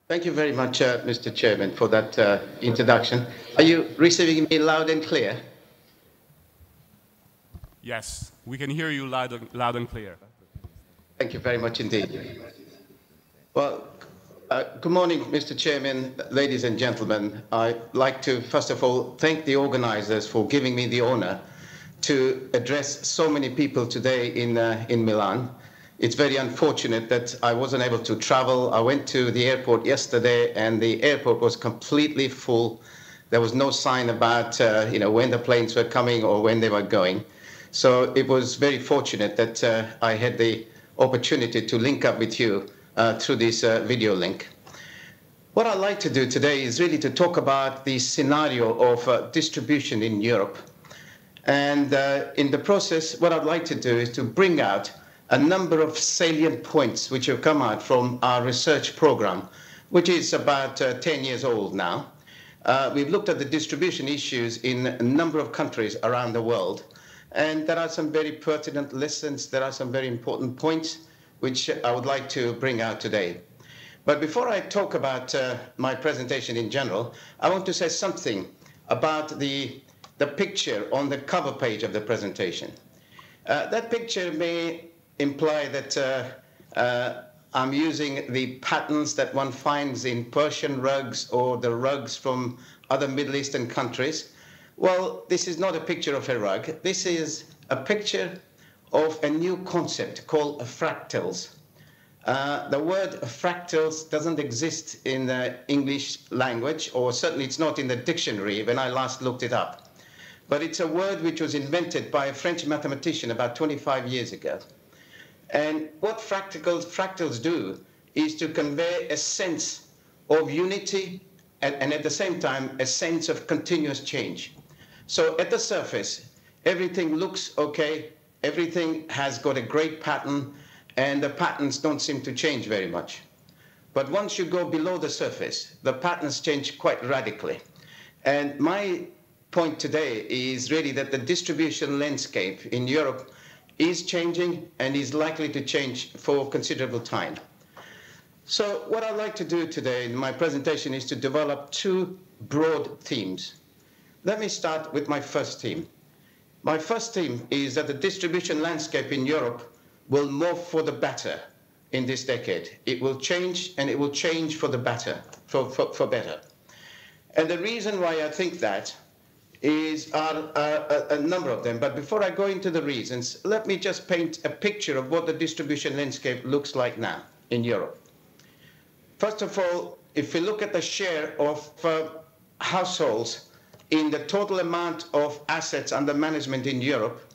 Thank you very much, Mr. Chairman, for that introduction. Are you receiving me loud and clear? Yes, we can hear you loud and clear. Thank you very much indeed. Well, good morning, Mr. Chairman, ladies and gentlemen. I'd like to, first of all, thank the organizers for giving me the honor to address so many people today in Milan. It's very unfortunate that I wasn't able to travel. I went to the airport yesterday, and the airport was completely full. There was no sign about when the planes were coming or when they were going. So it was very fortunate that I had the opportunity to link up with you through this video link. What I'd like to do today is really to talk about the scenario of distribution in Europe. And in the process, what I'd like to do is to bring out a number of salient points which have come out from our research program, which is about 10 years old now. We've looked at the distribution issues in a number of countries around the world, and there are some very pertinent lessons. There are some very important points which I would like to bring out today. But before I talk about my presentation in general, I want to say something about the picture on the cover page of the presentation. That picture may imply that I'm using the patterns that one finds in Persian rugs or the rugs from other Middle Eastern countries. Well, this is not a picture of a rug. This is a picture of a new concept called fractals. The word fractals doesn't exist in the English language, or certainly it's not in the dictionary when I last looked it up. But it's a word which was invented by a French mathematician about 25 years ago. And what fractals do is to convey a sense of unity and at the same time a sense of continuous change. So at the surface, everything looks okay, everything has got a great pattern, and the patterns don't seem to change very much. But once you go below the surface, the patterns change quite radically. And my point today is really that the distribution landscape in Europe is changing and is likely to change for considerable time. So what I'd like to do today in my presentation is to develop two broad themes. Let me start with my first theme. My first theme is that the distribution landscape in Europe will move for the better in this decade. It will change, and it will change for the better, for better. And the reason why I think that is a number of them. But before I go into the reasons, let me just paint a picture of what the distribution landscape looks like now in Europe. First of all, if we look at the share of households in the total amount of assets under management in Europe,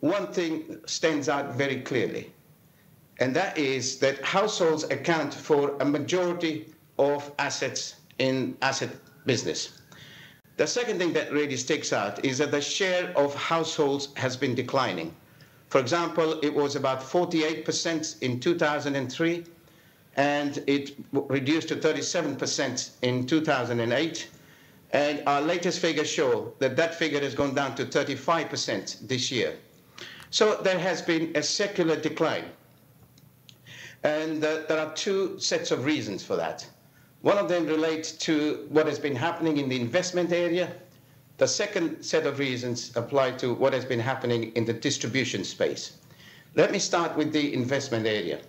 one thing stands out very clearly, and that is that households account for a majority of assets in asset business. The second thing that really sticks out is that the share of households has been declining. For example, it was about 48% in 2003, and it reduced to 37% in 2008. And our latest figures show that that figure has gone down to 35% this year. So there has been a secular decline. And there are two sets of reasons for that. One of them relates to what has been happening in the investment area. The second set of reasons apply to what has been happening in the distribution space. Let me start with the investment area.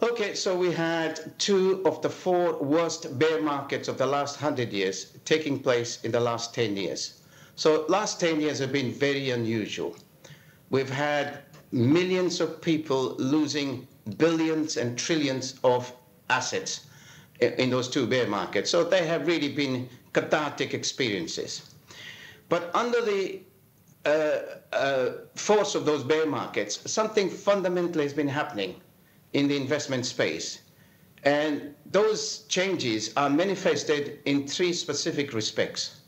Okay, so we had two of the four worst bear markets of the last 100 years taking place in the last 10 years. So last 10 years have been very unusual. We've had millions of people losing billions and trillions of assets in those two bear markets. So they have really been cathartic experiences. But under the force of those bear markets, something fundamentally has been happening in the investment space. And those changes are manifested in three specific respects.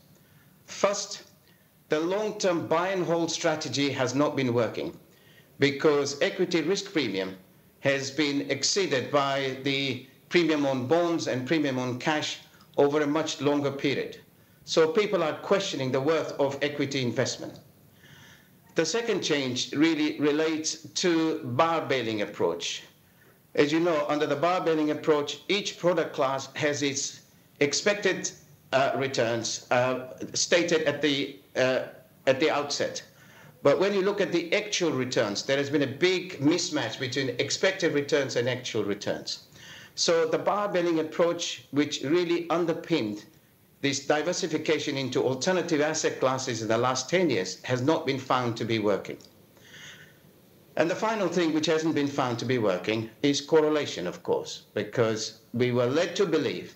First, the long-term buy and hold strategy has not been working because equity risk premium has been exceeded by the premium on bonds and premium on cash over a much longer period. So people are questioning the worth of equity investment. The second change really relates to barbelling approach. As you know, under the barbelling approach, each product class has its expected returns stated at the outset. But when you look at the actual returns, there has been a big mismatch between expected returns and actual returns. So the barbelling approach, which really underpinned this diversification into alternative asset classes in the last 10 years, has not been found to be working. And the final thing which hasn't been found to be working is correlation, of course, because we were led to believe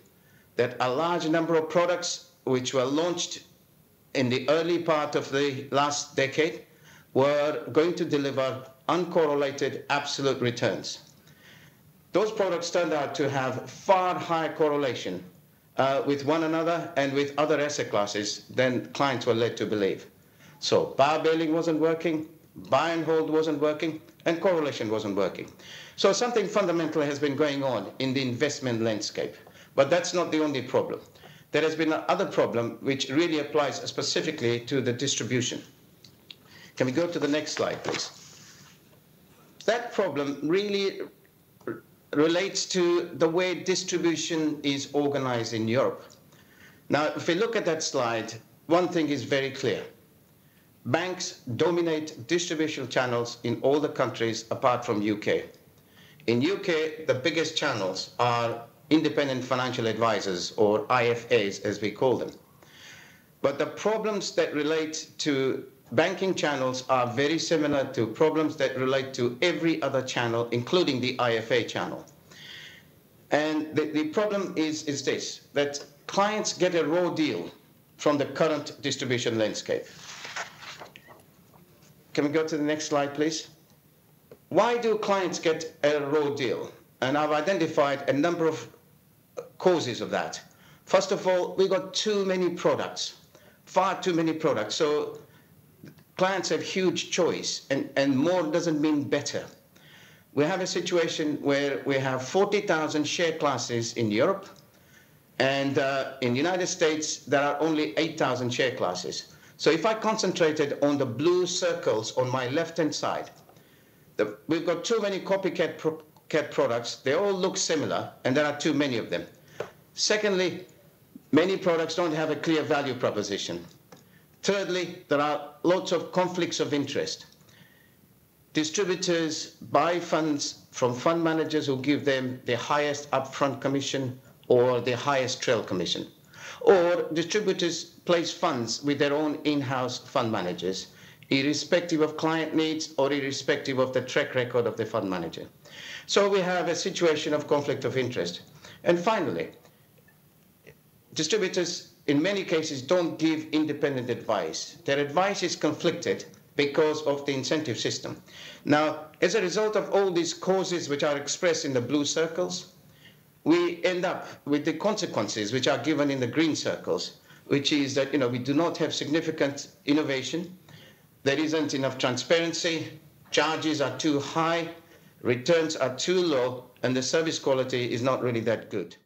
that a large number of products which were launched in the early part of the last decade were going to deliver uncorrelated absolute returns. Those products turned out to have far higher correlation with one another and with other asset classes than clients were led to believe. So barbelling wasn't working, buy and hold wasn't working, and correlation wasn't working. So something fundamental has been going on in the investment landscape. But that's not the only problem. There has been another problem which really applies specifically to the distribution. Can we go to the next slide, please? That problem really relates to the way distribution is organized in Europe. Now, if we look at that slide, one thing is very clear. Banks dominate distribution channels in all the countries apart from UK. In UK, the biggest channels are independent financial advisors, or IFAs as we call them. But the problems that relate to banking channels are very similar to problems that relate to every other channel, including the IFA channel. And the problem is this, that clients get a raw deal from the current distribution landscape. Can we go to the next slide, please? Why do clients get a raw deal? And I've identified a number of causes of that. First of all, we've got too many products, far too many products. So clients have huge choice, and more doesn't mean better. We have a situation where we have 40,000 share classes in Europe, and in the United States, there are only 8,000 share classes. So if I concentrated on the blue circles on my left-hand side, we've got too many copycat products. They all look similar, and there are too many of them. Secondly, many products don't have a clear value proposition. Thirdly, there are lots of conflicts of interest. Distributors buy funds from fund managers who give them the highest upfront commission or the highest trail commission. Or distributors place funds with their own in-house fund managers, irrespective of client needs or irrespective of the track record of the fund manager. So we have a situation of conflict of interest. And finally, distributors in many cases don't give independent advice. Their advice is conflicted because of the incentive system. Now, as a result of all these causes which are expressed in the blue circles, we end up with the consequences which are given in the green circles, which is that we do not have significant innovation, there isn't enough transparency, charges are too high, returns are too low, and the service quality is not really that good.